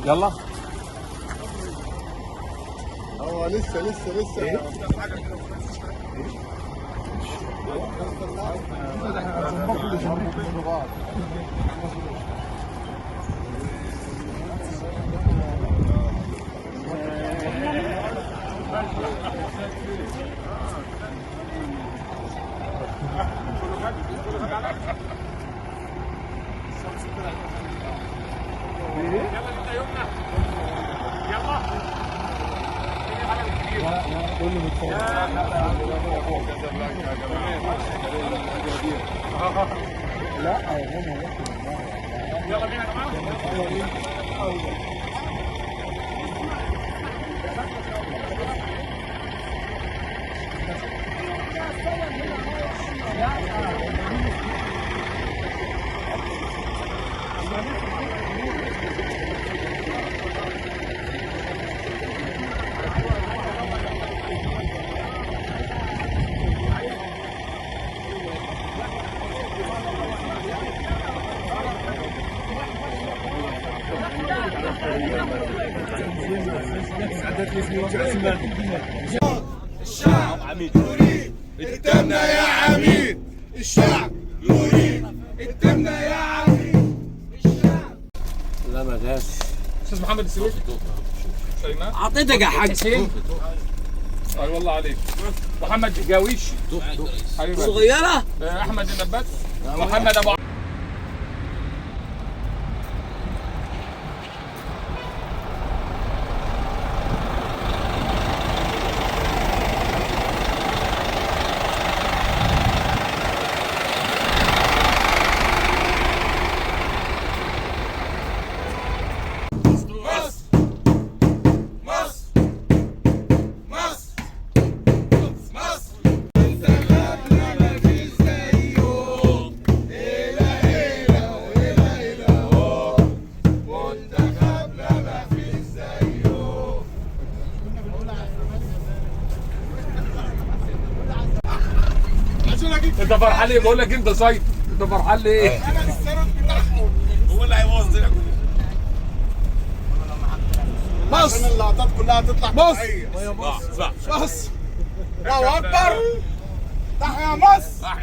يلا. هو لسه إيه؟ الشعب يريد اهتمنا يا عميد. الشعب يريد اهتمنا يا عميد. الشعب. لا ما جاش. استاذ محمد السويف شيماء اعطيتك يا حاج حسين. اي والله عليك. محمد الجاويش حبيبي. صغيرة. احمد النبات. محمد ابو انت فرحان ليه؟ بقول لك انت صايد. انت فرحان ليه؟ انا السرد بتاعهم هو اللي هيوصلك. مصر اللقطات كلها تطلع طبيعية. صح. مصر الله اكبر. تحيا مصر. صح.